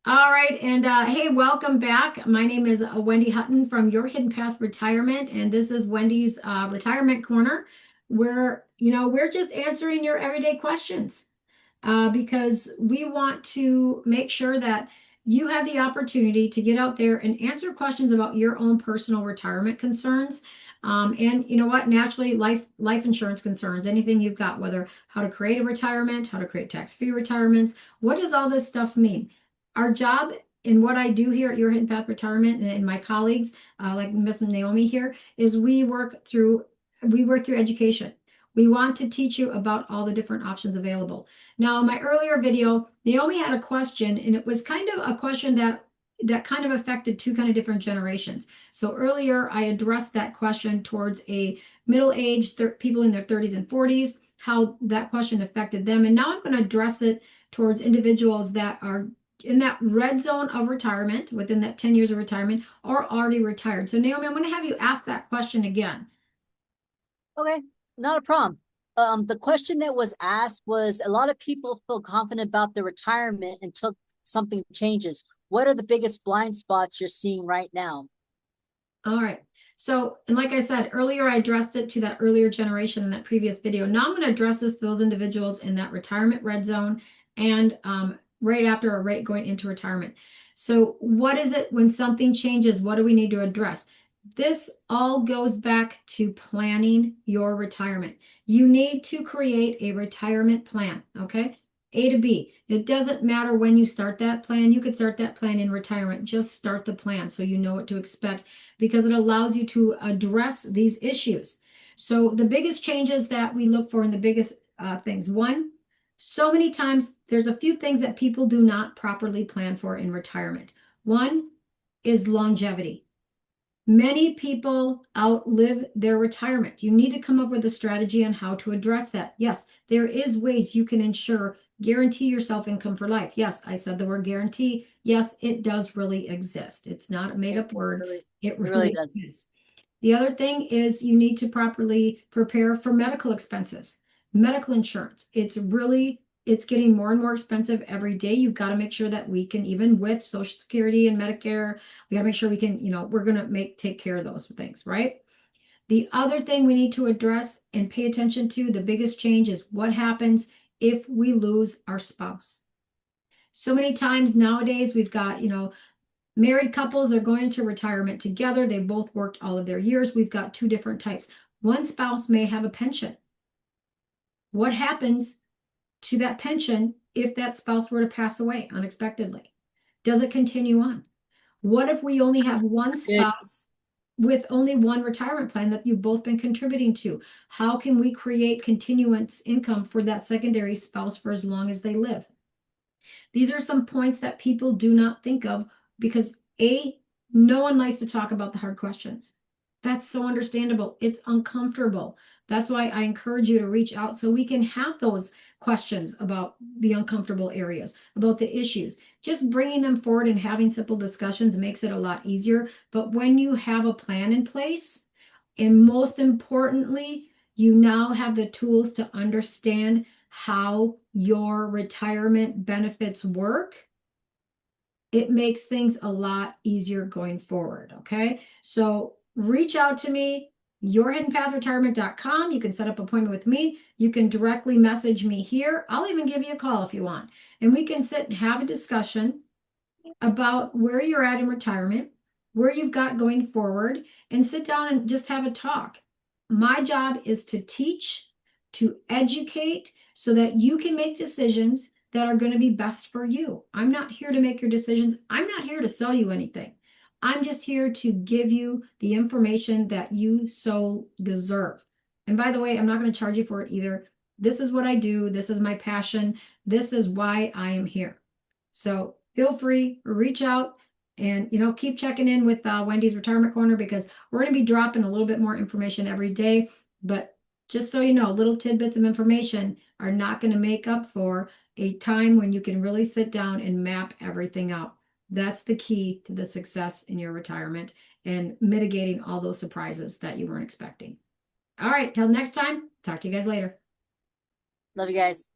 All right, and hey, welcome back. My name is Wendy Hutton from Your Hidden Path Retirement, and this is Wendy's Retirement Corner, where we're just answering your everyday questions because we want to make sure that you have the opportunity to get out there and answer questions about your own personal retirement concerns. And you know what? Naturally, life insurance concerns, anything you've got, whether how to create a retirement, how to create tax-free retirements, what does all this stuff mean? Our job in what I do here at Your Hidden Path Retirement and my colleagues, like Miss Naomi here, is we work through education. We want to teach you about all the different options available. Now, in my earlier video, Naomi had a question, and it was kind of a question that kind of affected two kind of different generations. So earlier, I addressed that question towards a middle-aged people in their 30s and 40s, how that question affected them. And now I'm going to address it towards individuals that are in that red zone of retirement, within that 10 years of retirement, or already retired. So Naomi, I'm going to have you ask that question again. Okay, not a problem. The question that was asked was a lot of people feel confident about their retirement until something changes. What are the biggest blind spots you're seeing right now? All right. So, and like I said earlier, I addressed it to that earlier generation in that previous video. Now I'm going to address this to those individuals in that retirement red zone and right after or right going into retirement. So, what is it when something changes? What do we need to address? This all goes back to planning your retirement. You need to create a retirement plan, okay? A to B. It doesn't matter when you start that plan. You could start that plan in retirement. Just start the plan so you know what to expect because it allows you to address these issues. So the biggest changes that we look for in the biggest things. One, so many times there's a few things that people do not properly plan for in retirement. One is longevity. Many people outlive their retirement. You need to come up with a strategy on how to address that. Yes, there is ways you can guarantee yourself income for life. Yes, I said the word guarantee. Yes, it does really exist. It's not a made It up word. really, It it really really does. is. The other thing is you need to properly prepare for medical expenses, medical insurance. It's getting more and more expensive every day. You've got to make sure that we can, even with Social Security and Medicare, we got to make sure we can, we're going to take care of those things, right? The other thing we need to address and pay attention to, the biggest change is what happens if we lose our spouse. So many times nowadays we've got, married couples, they're going into retirement together. They both worked all of their years. We've got two different types. One spouse may have a pension. What happens to that pension if that spouse were to pass away unexpectedly? Does it continue on? What if we only have one Good. spouse with only one retirement plan that you've both been contributing to? How can we create continuance income for that secondary spouse for as long as they live? These are some points that people do not think of because no one likes to talk about the hard questions. That's so understandable. It's uncomfortable. That's why I encourage you to reach out so we can have those questions about the uncomfortable areas, about the issues. Just bringing them forward and having simple discussions makes it a lot easier. But when you have a plan in place, and most importantly, you now have the tools to understand how your retirement benefits work, it makes things a lot easier going forward. Okay. So reach out to me, yourhiddenpathretirement.com. You can set up an appointment with me. You can directly message me here. I'll even give you a call if you want. And we can sit and have a discussion about where you're at in retirement, where you've got going forward, and sit down and just have a talk. My job is to teach, to educate, so that you can make decisions that are going to be best for you. I'm not here to make your decisions. I'm not here to sell you anything. I'm just here to give you the information that you so deserve. And by the way, I'm not going to charge you for it either. This is what I do. This is my passion. This is why I am here. So feel free, reach out and keep checking in with Wendy's Retirement Corner because we're going to be dropping a little bit more information every day. But just so you know, little tidbits of information are not going to make up for a time when you can really sit down and map everything out. That's the key to the success in your retirement and mitigating all those surprises that you weren't expecting. All right, till next time, talk to you guys later. Love you guys.